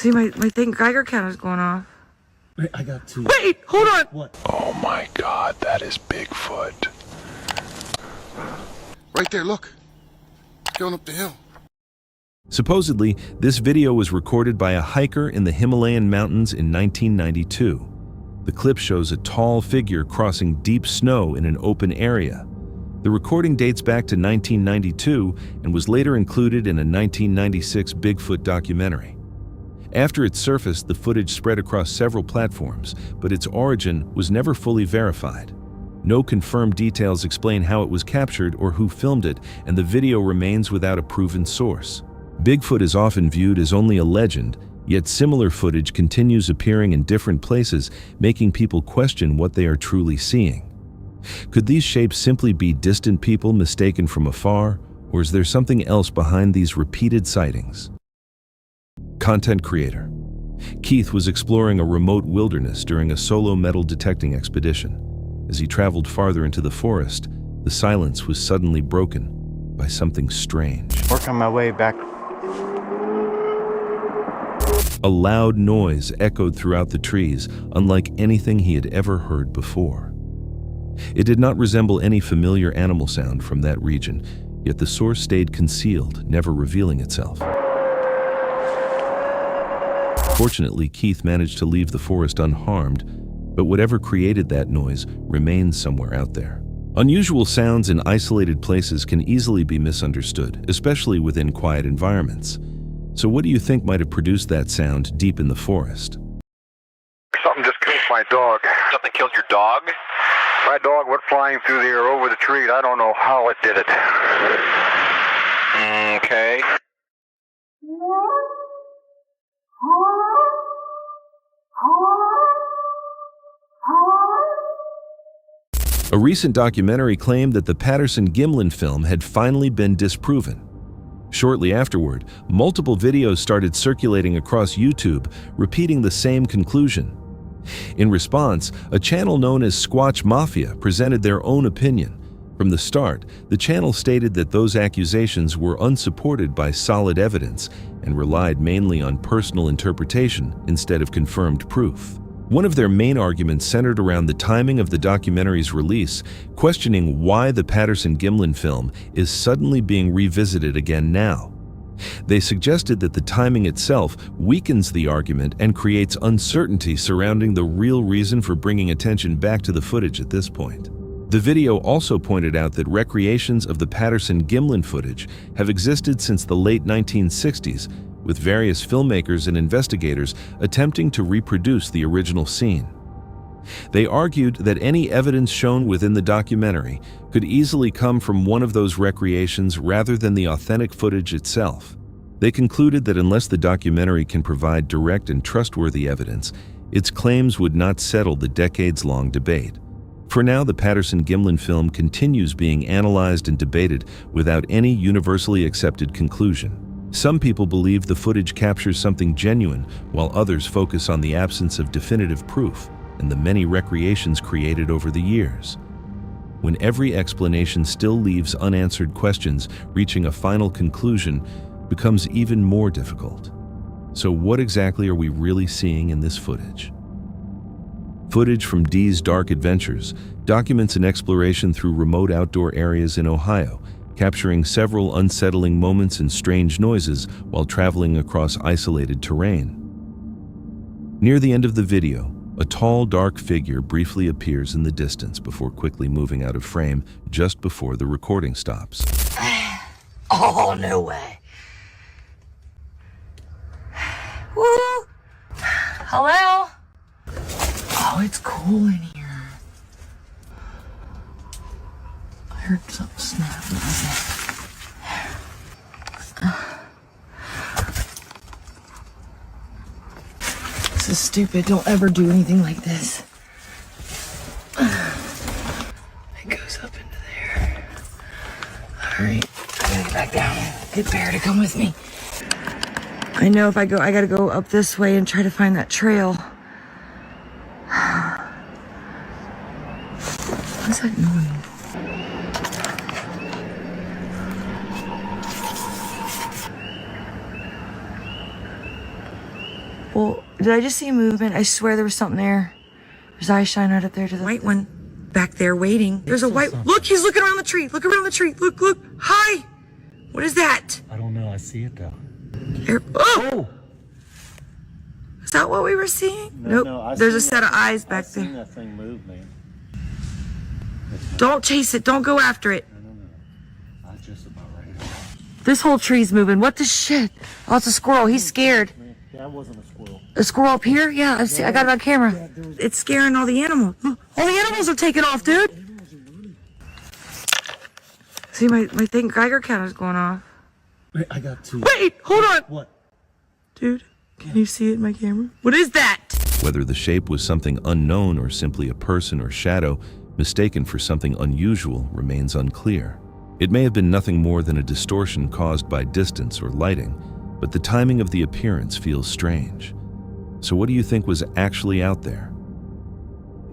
See, my thing Geiger counter's going off. Wait, I got two. Wait, hold on. What? Oh my God, that is Bigfoot. Right there, look. Going up the hill. Supposedly, this video was recorded by a hiker in the Himalayan mountains in 1992. The clip shows a tall figure crossing deep snow in an open area. The recording dates back to 1992 and was later included in a 1996 Bigfoot documentary. After it surfaced, the footage spread across several platforms, but its origin was never fully verified. No confirmed details explain how it was captured or who filmed it, and the video remains without a proven source. Bigfoot is often viewed as only a legend, yet similar footage continues appearing in different places, making people question what they are truly seeing. Could these shapes simply be distant people mistaken from afar, or is there something else behind these repeated sightings? Content creator. Keith was exploring a remote wilderness during a solo metal detecting expedition. As he traveled farther into the forest, the silence was suddenly broken by something strange. Work on my way back. A loud noise echoed throughout the trees, unlike anything he had ever heard before. It did not resemble any familiar animal sound from that region, yet the source stayed concealed, never revealing itself. Fortunately, Keith managed to leave the forest unharmed, but whatever created that noise remains somewhere out there. Unusual sounds in isolated places can easily be misunderstood, especially within quiet environments. So what do you think might have produced that sound deep in the forest? Something just killed my dog. Something killed your dog? My dog went flying through the air over the tree. I don't know how it did it. Okay. A recent documentary claimed that the Patterson-Gimlin film had finally been disproven. Shortly afterward, multiple videos started circulating across YouTube, repeating the same conclusion. In response, a channel known as Squatch Mafia presented their own opinion. From the start, the channel stated that those accusations were unsupported by solid evidence and relied mainly on personal interpretation instead of confirmed proof. One of their main arguments centered around the timing of the documentary's release, questioning why the Patterson-Gimlin film is suddenly being revisited again now. They suggested that the timing itself weakens the argument and creates uncertainty surrounding the real reason for bringing attention back to the footage at this point. The video also pointed out that recreations of the Patterson-Gimlin footage have existed since the late 1960s, with various filmmakers and investigators attempting to reproduce the original scene. They argued that any evidence shown within the documentary could easily come from one of those recreations rather than the authentic footage itself. They concluded that unless the documentary can provide direct and trustworthy evidence, its claims would not settle the decades-long debate. For now, the Patterson-Gimlin film continues being analyzed and debated without any universally accepted conclusion. Some people believe the footage captures something genuine, while others focus on the absence of definitive proof and the many recreations created over the years. When every explanation still leaves unanswered questions, reaching a final conclusion becomes even more difficult. So what exactly are we really seeing in this footage? Footage from Dee's Dark Adventures documents an exploration through remote outdoor areas in Ohio, capturing several unsettling moments and strange noises while traveling across isolated terrain. Near the end of the video, a tall, dark figure briefly appears in the distance before quickly moving out of frame just before the recording stops. Oh, no way. Woo! Hello? Oh, it's cool in here. I heard something snap. This is stupid. Don't ever do anything like this. It goes up into there. Alright, I gotta get back down. Get Bear to come with me. I know if I gotta go up this way and try to find that trail. What's that noise? Well, did I just see movement? I swear there was something there. His eyes shine right up there to the white one back there waiting. There's a white, look, he's looking around the tree. Look around the tree. Look, look. Hi. What is that? I don't know. I see it though. There, oh! Is that what we were seeing? Nope. There's a set of eyes back there. I've seen that thing move, man. Don't chase it. Don't go after it. No. I was just about ready to. This whole tree's moving. What the shit? Oh, it's a squirrel. He's scared. That wasn't a squirrel. A squirrel up here? Yeah, I got it on camera. It's scaring all the animals. All the animals are taking off, dude. See, my thing, Geiger counter's going off. Wait, I got two. Wait, hold on. What? Dude, can you see it in my camera? What is that? Whether the shape was something unknown or simply a person or shadow mistaken for something unusual remains unclear. It may have been nothing more than a distortion caused by distance or lighting, but the timing of the appearance feels strange. So what do you think was actually out there?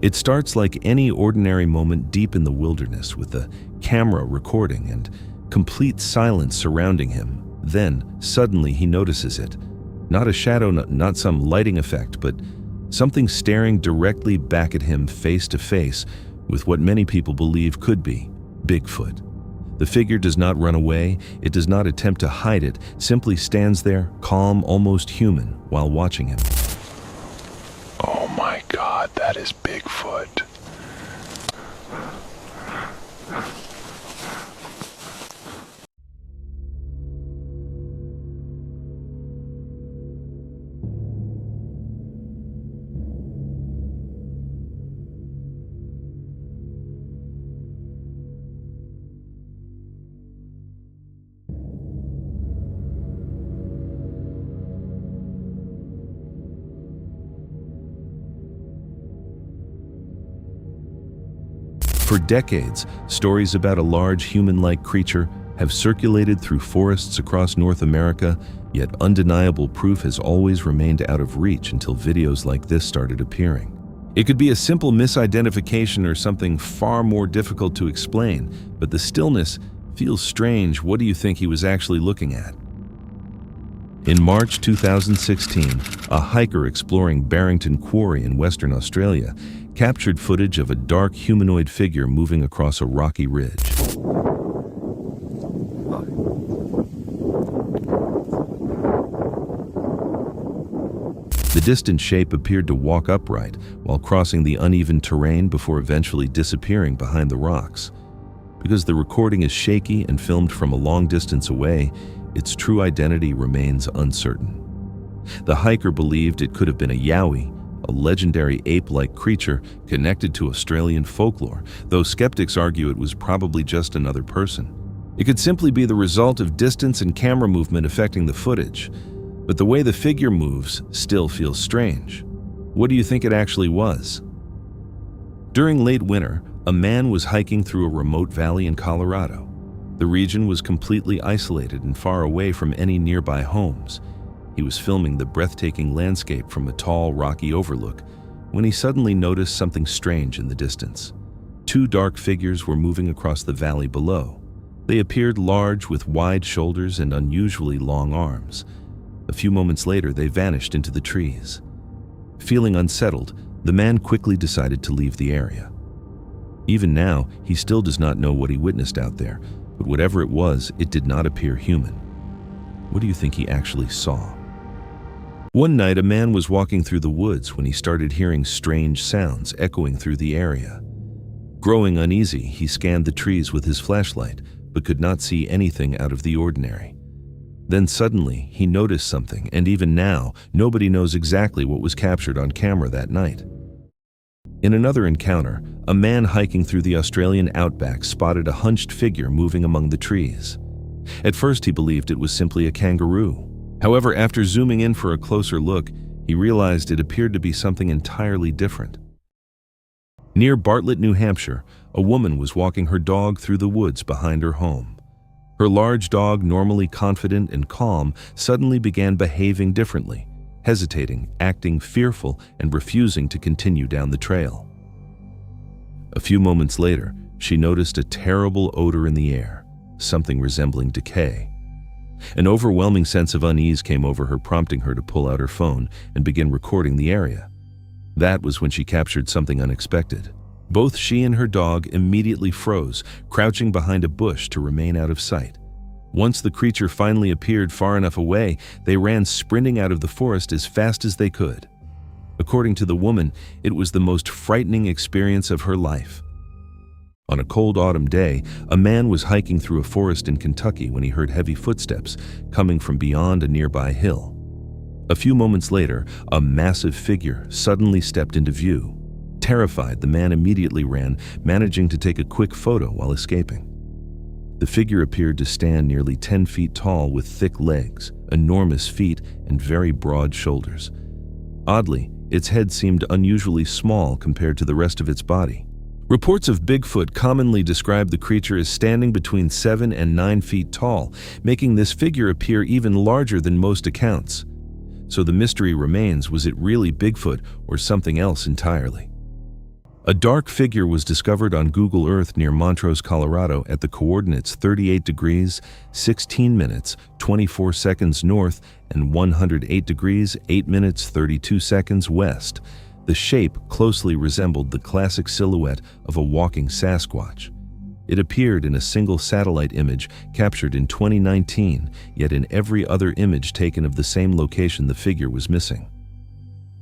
It starts like any ordinary moment deep in the wilderness, with the camera recording and complete silence surrounding him. Then, suddenly he notices it. Not a shadow, not some lighting effect, but something staring directly back at him face to face with what many people believe could be Bigfoot. The figure does not run away, it does not attempt to hide it, simply stands there, calm, almost human, while watching him. Oh my God, that is Bigfoot. For decades, stories about a large human-like creature have circulated through forests across North America, yet undeniable proof has always remained out of reach until videos like this started appearing. It could be a simple misidentification or something far more difficult to explain, but the stillness feels strange. What do you think he was actually looking at? In March 2016, a hiker exploring Barrington Quarry in Western Australia captured footage of a dark humanoid figure moving across a rocky ridge. The distant shape appeared to walk upright while crossing the uneven terrain before eventually disappearing behind the rocks. Because the recording is shaky and filmed from a long distance away, its true identity remains uncertain. The hiker believed it could have been a yowie, a legendary ape-like creature connected to Australian folklore, though skeptics argue it was probably just another person. It could simply be the result of distance and camera movement affecting the footage, but the way the figure moves still feels strange. What do you think it actually was? During late winter, a man was hiking through a remote valley in Colorado. The region was completely isolated and far away from any nearby homes. He was filming the breathtaking landscape from a tall, rocky overlook when he suddenly noticed something strange in the distance. Two dark figures were moving across the valley below. They appeared large with wide shoulders and unusually long arms. A few moments later, they vanished into the trees. Feeling unsettled, the man quickly decided to leave the area. Even now, he still does not know what he witnessed out there, but whatever it was, it did not appear human. What do you think he actually saw? One night, a man was walking through the woods when he started hearing strange sounds echoing through the area. Growing uneasy, he scanned the trees with his flashlight, but could not see anything out of the ordinary. Then suddenly, he noticed something, and even now, nobody knows exactly what was captured on camera that night. In another encounter, a man hiking through the Australian outback spotted a hunched figure moving among the trees. At first, he believed it was simply a kangaroo. However, after zooming in for a closer look, he realized it appeared to be something entirely different. Near Bartlett, New Hampshire, a woman was walking her dog through the woods behind her home. Her large dog, normally confident and calm, suddenly began behaving differently, hesitating, acting fearful, and refusing to continue down the trail. A few moments later, she noticed a terrible odor in the air, something resembling decay. An overwhelming sense of unease came over her, prompting her to pull out her phone and begin recording the area. That was when she captured something unexpected. Both she and her dog immediately froze, crouching behind a bush to remain out of sight. Once the creature finally appeared far enough away, they ran sprinting out of the forest as fast as they could. According to the woman, it was the most frightening experience of her life. On a cold autumn day, a man was hiking through a forest in Kentucky when he heard heavy footsteps coming from beyond a nearby hill. A few moments later, a massive figure suddenly stepped into view. Terrified, the man immediately ran, managing to take a quick photo while escaping. The figure appeared to stand nearly 10 feet tall with thick legs, enormous feet, and very broad shoulders. Oddly, its head seemed unusually small compared to the rest of its body. Reports of Bigfoot commonly describe the creature as standing between 7 and 9 feet tall, making this figure appear even larger than most accounts. So the mystery remains, was it really Bigfoot or something else entirely? A dark figure was discovered on Google Earth near Montrose, Colorado at the coordinates 38 degrees, 16 minutes, 24 seconds north and 108 degrees, 8 minutes, 32 seconds west. The shape closely resembled the classic silhouette of a walking Sasquatch. It appeared in a single satellite image captured in 2019, yet in every other image taken of the same location the figure was missing.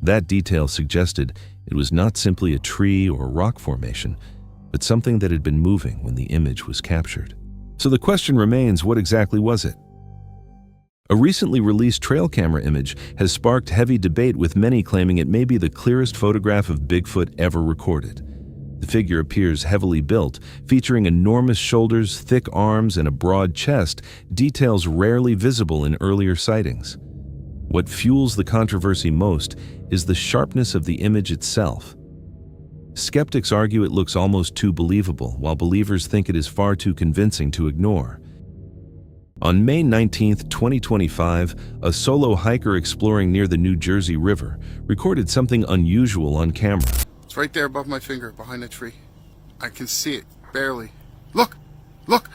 That detail suggested it was not simply a tree or rock formation, but something that had been moving when the image was captured. So the question remains, what exactly was it? A recently released trail camera image has sparked heavy debate, with many claiming it may be the clearest photograph of Bigfoot ever recorded. The figure appears heavily built, featuring enormous shoulders, thick arms, and a broad chest, details rarely visible in earlier sightings. What fuels the controversy most is the sharpness of the image itself. Skeptics argue it looks almost too believable, while believers think it is far too convincing to ignore. On May 19, 2025, a solo hiker exploring near the New Jersey River recorded something unusual on camera. It's right there above my finger, behind the tree. I can see it, barely. Look! Look!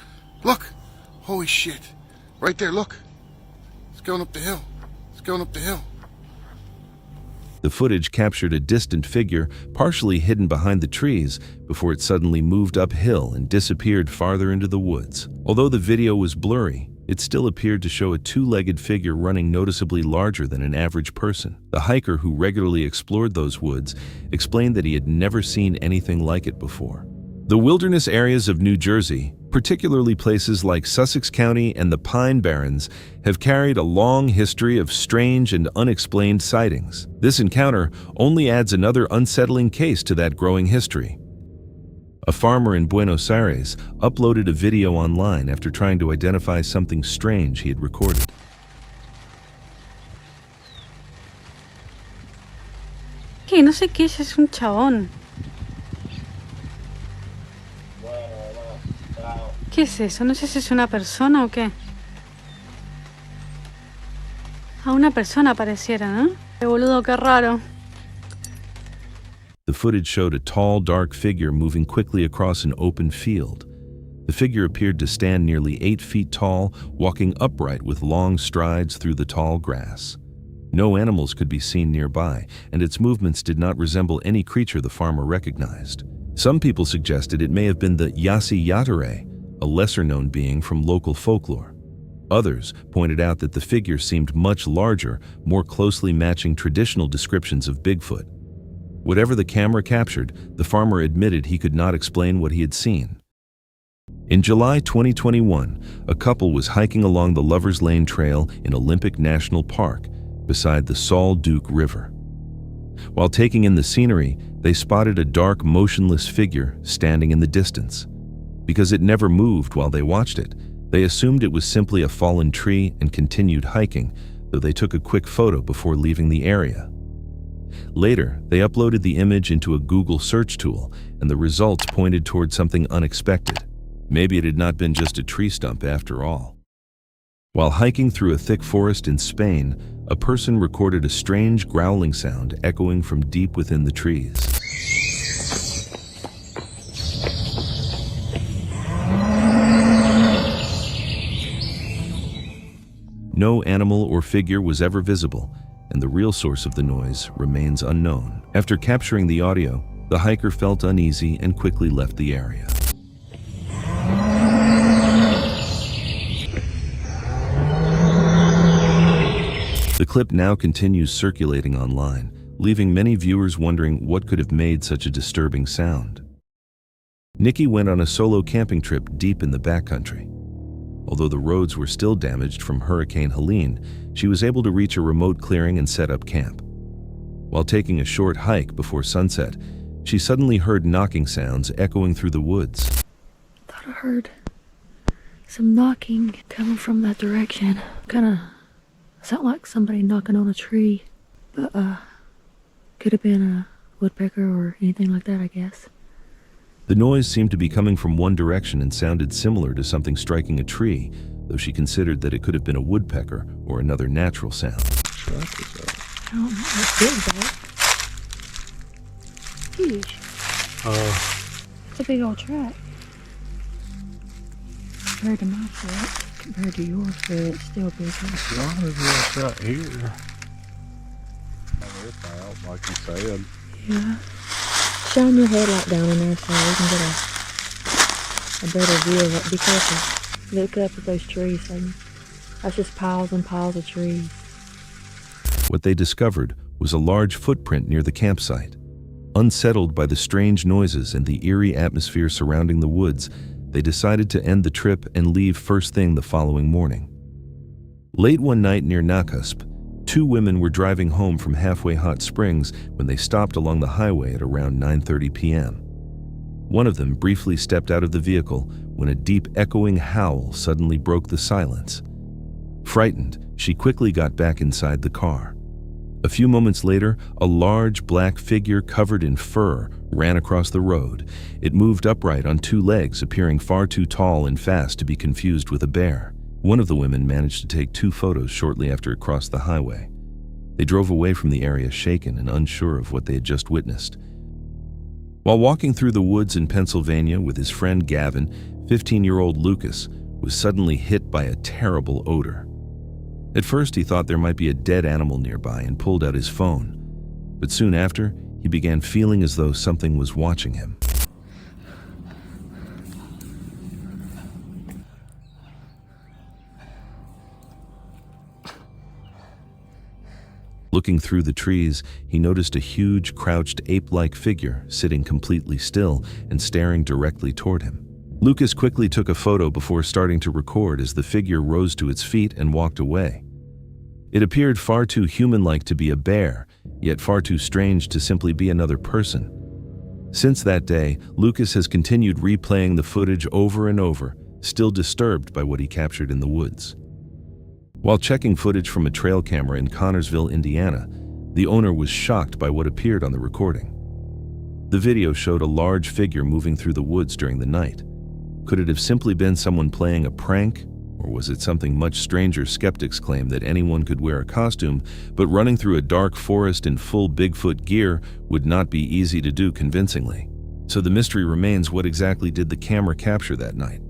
Look! Holy shit. Right there, look. It's going up the hill. It's going up the hill. The footage captured a distant figure partially hidden behind the trees before it suddenly moved uphill and disappeared farther into the woods. Although the video was blurry, it still appeared to show a two-legged figure running noticeably larger than an average person. The hiker, who regularly explored those woods, explained that he had never seen anything like it before. The wilderness areas of New Jersey, particularly places like Sussex County and the Pine Barrens, have carried a long history of strange and unexplained sightings. This encounter only adds another unsettling case to that growing history. A farmer in Buenos Aires uploaded a video online after trying to identify something strange he had recorded. Que no sé qué es un chabón. ¿Qué es eso? No sé si es una persona o qué. A una persona pareciera, ¿no? Qué boludo, qué raro. The footage showed a tall, dark figure moving quickly across an open field. The figure appeared to stand nearly 8 feet tall, walking upright with long strides through the tall grass. No animals could be seen nearby, and its movements did not resemble any creature the farmer recognized. Some people suggested it may have been the Yasi Yatare, a lesser-known being from local folklore. Others pointed out that the figure seemed much larger, more closely matching traditional descriptions of Bigfoot. Whatever the camera captured, the farmer admitted he could not explain what he had seen. In July 2021, a couple was hiking along the Lover's Lane Trail in Olympic National Park beside the Sal Duke River. While taking in the scenery, they spotted a dark, motionless figure standing in the distance. Because it never moved while they watched it, they assumed it was simply a fallen tree and continued hiking, though they took a quick photo before leaving the area. Later, they uploaded the image into a Google search tool, and the results pointed toward something unexpected. Maybe it had not been just a tree stump after all. While hiking through a thick forest in Spain, a person recorded a strange growling sound echoing from deep within the trees. No animal or figure was ever visible, and the real source of the noise remains unknown. After capturing the audio, the hiker felt uneasy and quickly left the area. The clip now continues circulating online, leaving many viewers wondering what could have made such a disturbing sound. Nikki went on a solo camping trip deep in the backcountry. Although the roads were still damaged from Hurricane Helene, she was able to reach a remote clearing and set up camp. While taking a short hike before sunset, she suddenly heard knocking sounds echoing through the woods. I thought I heard some knocking coming from that direction. Kinda sound like somebody knocking on a tree, but could have been a woodpecker or anything like that, I guess. The noise seemed to be coming from one direction and sounded similar to something striking a tree, though she considered that it could have been a woodpecker or another natural sound. I don't know, it's big though. Huge. It's a big old track. Compared to my foot, compared to yours, but it's still big. It's right here. It's out, like you said. Yeah. Shine your headlight down in there so we can get a better view of it. Be careful. Look up at those trees. That's just piles and piles of trees. What they discovered was a large footprint near the campsite. Unsettled by the strange noises and the eerie atmosphere surrounding the woods, they decided to end the trip and leave first thing the following morning. Late one night near Nakusp, two women were driving home from Halfway Hot Springs when they stopped along the highway at around 9:30 p.m. One of them briefly stepped out of the vehicle when a deep echoing howl suddenly broke the silence. Frightened, she quickly got back inside the car. A few moments later, a large black figure covered in fur ran across the road. It moved upright on two legs, appearing far too tall and fast to be confused with a bear. One of the women managed to take 2 photos shortly after it crossed the highway. They drove away from the area shaken and unsure of what they had just witnessed. While walking through the woods in Pennsylvania with his friend Gavin, 15-year-old Lucas was suddenly hit by a terrible odor. At first, he thought there might be a dead animal nearby and pulled out his phone. But soon after, he began feeling as though something was watching him. Looking through the trees, he noticed a huge, crouched, ape-like figure sitting completely still and staring directly toward him. Lucas quickly took a photo before starting to record as the figure rose to its feet and walked away. It appeared far too human-like to be a bear, yet far too strange to simply be another person. Since that day, Lucas has continued replaying the footage over and over, still disturbed by what he captured in the woods. While checking footage from a trail camera in Connorsville, Indiana, the owner was shocked by what appeared on the recording. The video showed a large figure moving through the woods during the night. Could it have simply been someone playing a prank? Or was it something much stranger? Skeptics claim that anyone could wear a costume, but running through a dark forest in full Bigfoot gear would not be easy to do convincingly. So the mystery remains, what exactly did the camera capture that night?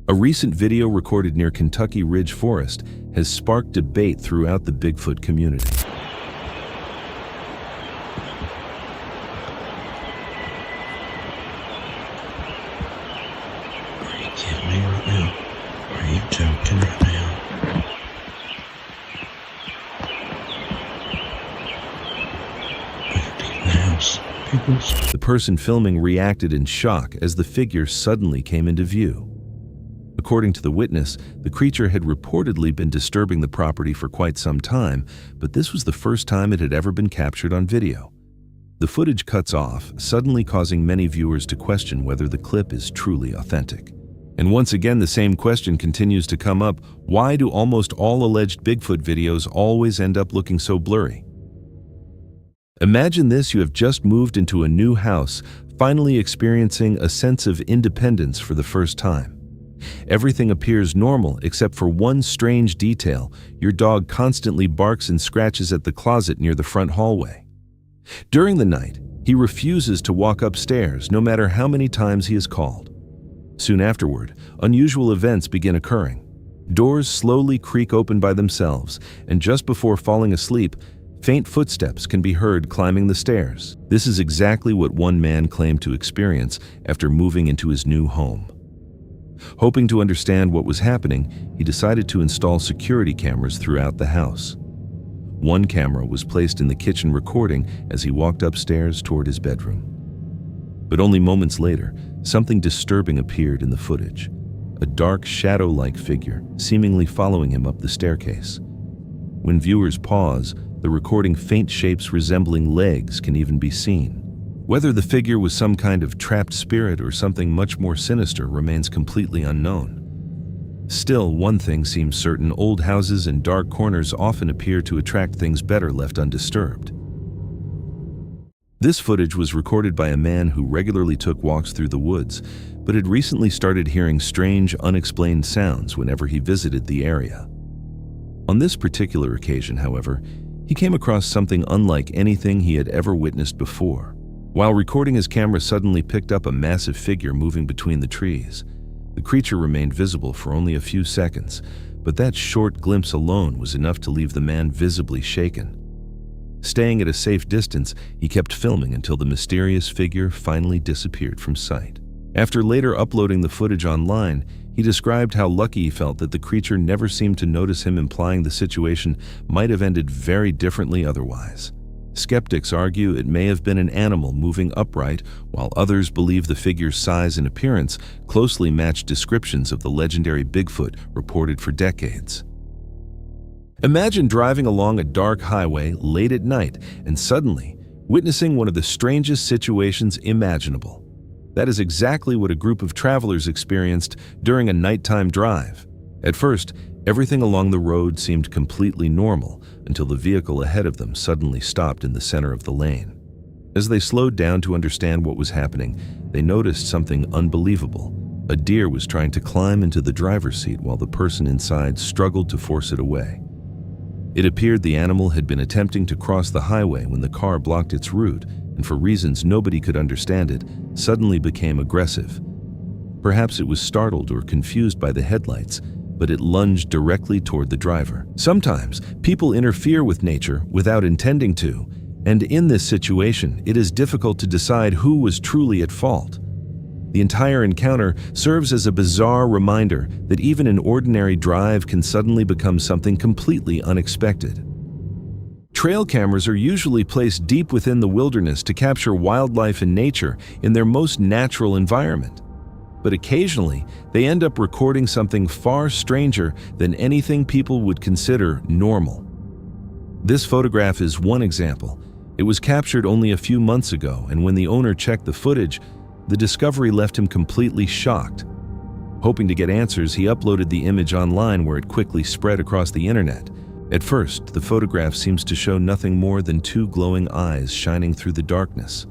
A recent video recorded near Kentucky Ridge Forest has sparked debate throughout the Bigfoot community. Are you kidding me right now? Are you joking right now? Look at the house. The person filming reacted in shock as the figure suddenly came into view. According to the witness, the creature had reportedly been disturbing the property for quite some time, but this was the first time it had ever been captured on video. The footage cuts off, suddenly causing many viewers to question whether the clip is truly authentic. And once again, the same question continues to come up: why do almost all alleged Bigfoot videos always end up looking so blurry? Imagine this: you have just moved into a new house, finally experiencing a sense of independence for the first time. Everything appears normal except for one strange detail: your dog constantly barks and scratches at the closet near the front hallway. During the night, he refuses to walk upstairs no matter how many times he is called. Soon afterward, unusual events begin occurring. Doors slowly creak open by themselves, and just before falling asleep, faint footsteps can be heard climbing the stairs. This is exactly what one man claimed to experience after moving into his new home. Hoping to understand what was happening, he decided to install security cameras throughout the house. One camera was placed in the kitchen recording as he walked upstairs toward his bedroom. But only moments later, something disturbing appeared in the footage. A dark, shadow-like figure, seemingly following him up the staircase. When viewers pause, the recording faint shapes resembling legs can even be seen. Whether the figure was some kind of trapped spirit or something much more sinister remains completely unknown. Still, one thing seems certain: old houses and dark corners often appear to attract things better left undisturbed. This footage was recorded by a man who regularly took walks through the woods, but had recently started hearing strange, unexplained sounds whenever he visited the area. On this particular occasion, however, he came across something unlike anything he had ever witnessed before. While recording, his camera suddenly picked up a massive figure moving between the trees. The creature remained visible for only a few seconds, but that short glimpse alone was enough to leave the man visibly shaken. Staying at a safe distance, he kept filming until the mysterious figure finally disappeared from sight. After later uploading the footage online, he described how lucky he felt that the creature never seemed to notice him, implying the situation might have ended very differently otherwise. Skeptics argue it may have been an animal moving upright, while others believe the figure's size and appearance closely matched descriptions of the legendary Bigfoot reported for decades. Imagine driving along a dark highway late at night and suddenly witnessing one of the strangest situations imaginable. That is exactly what a group of travelers experienced during a nighttime drive. At first, everything along the road seemed completely normal until the vehicle ahead of them suddenly stopped in the center of the lane. As they slowed down to understand what was happening, they noticed something unbelievable. A deer was trying to climb into the driver's seat while the person inside struggled to force it away. It appeared the animal had been attempting to cross the highway when the car blocked its route, and for reasons nobody could understand it, suddenly became aggressive. Perhaps it was startled or confused by the headlights, but it lunged directly toward the driver. Sometimes, people interfere with nature without intending to, and in this situation, it is difficult to decide who was truly at fault. The entire encounter serves as a bizarre reminder that even an ordinary drive can suddenly become something completely unexpected. Trail cameras are usually placed deep within the wilderness to capture wildlife and nature in their most natural environment. But occasionally, they end up recording something far stranger than anything people would consider normal. This photograph is one example. It was captured only a few months ago, and when the owner checked the footage, the discovery left him completely shocked. Hoping to get answers, he uploaded the image online, where it quickly spread across the internet. At first, the photograph seems to show nothing more than two glowing eyes shining through the darkness.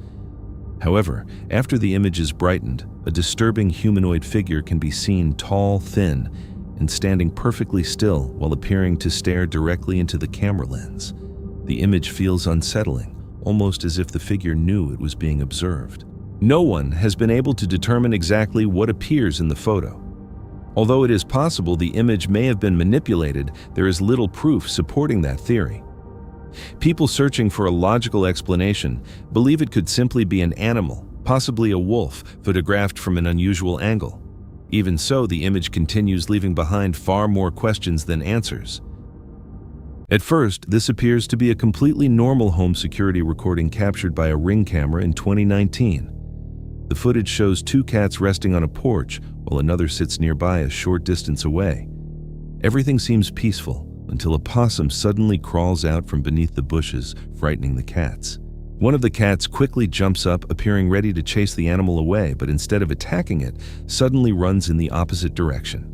However, after the image is brightened, a disturbing humanoid figure can be seen, tall, thin, and standing perfectly still while appearing to stare directly into the camera lens. The image feels unsettling, almost as if the figure knew it was being observed. No one has been able to determine exactly what appears in the photo. Although it is possible the image may have been manipulated, there is little proof supporting that theory. People searching for a logical explanation believe it could simply be an animal, possibly a wolf, photographed from an unusual angle. Even so, the image continues, leaving behind far more questions than answers. At first, this appears to be a completely normal home security recording captured by a Ring camera in 2019. The footage shows two cats resting on a porch while another sits nearby a short distance away. Everything seems peaceful until a possum suddenly crawls out from beneath the bushes, frightening the cats. One of the cats quickly jumps up, appearing ready to chase the animal away, but instead of attacking it, suddenly runs in the opposite direction.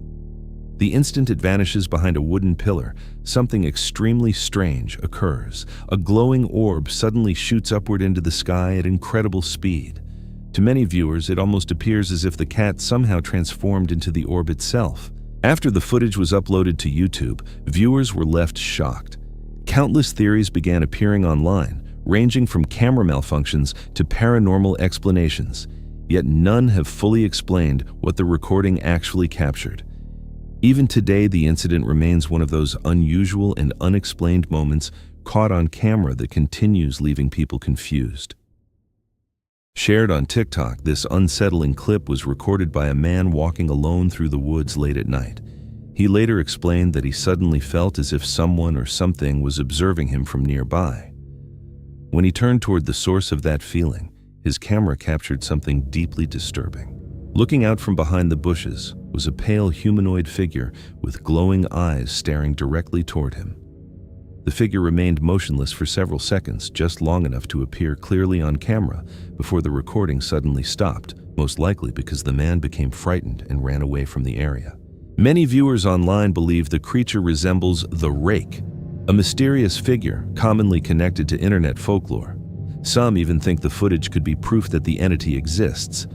The instant it vanishes behind a wooden pillar, something extremely strange occurs. A glowing orb suddenly shoots upward into the sky at incredible speed. To many viewers, it almost appears as if the cat somehow transformed into the orb itself. After the footage was uploaded to YouTube, viewers were left shocked. Countless theories began appearing online, ranging from camera malfunctions to paranormal explanations, yet none have fully explained what the recording actually captured. Even today, the incident remains one of those unusual and unexplained moments caught on camera that continues leaving people confused. Shared on TikTok, this unsettling clip was recorded by a man walking alone through the woods late at night. He later explained that he suddenly felt as if someone or something was observing him from nearby. When he turned toward the source of that feeling, his camera captured something deeply disturbing. Looking out from behind the bushes was a pale humanoid figure with glowing eyes staring directly toward him. The figure remained motionless for several seconds, just long enough to appear clearly on camera before the recording suddenly stopped, most likely because the man became frightened and ran away from the area. Many viewers online believe the creature resembles the Rake, a mysterious figure commonly connected to internet folklore. Some even think the footage could be proof that the entity exists.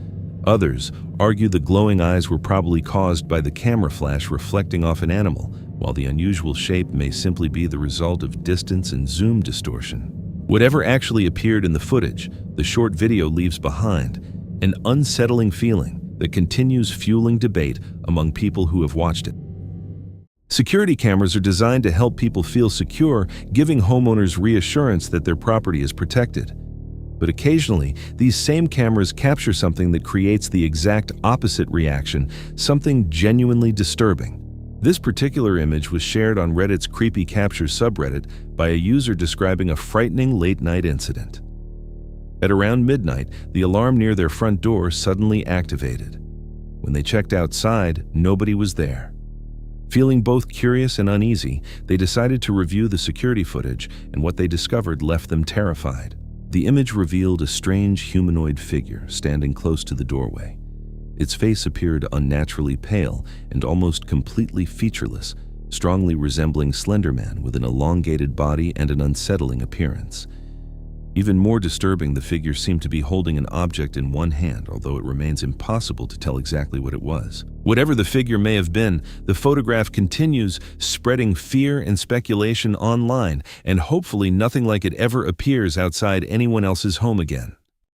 Others argue the glowing eyes were probably caused by the camera flash reflecting off an animal, while the unusual shape may simply be the result of distance and zoom distortion. Whatever actually appeared in the footage, the short video leaves behind an unsettling feeling that continues fueling debate among people who have watched it. Security cameras are designed to help people feel secure, giving homeowners reassurance that their property is protected. But occasionally, these same cameras capture something that creates the exact opposite reaction, something genuinely disturbing. This particular image was shared on Reddit's Creepy Capture subreddit by a user describing a frightening late-night incident. At around midnight, the alarm near their front door suddenly activated. When they checked outside, nobody was there. Feeling both curious and uneasy, they decided to review the security footage, and what they discovered left them terrified. The image revealed a strange humanoid figure standing close to the doorway. Its face appeared unnaturally pale and almost completely featureless, strongly resembling Slender Man with an elongated body and an unsettling appearance. Even more disturbing, the figure seemed to be holding an object in one hand, although it remains impossible to tell exactly what it was. Whatever the figure may have been, the photograph continues spreading fear and speculation online, and hopefully nothing like it ever appears outside anyone else's home again.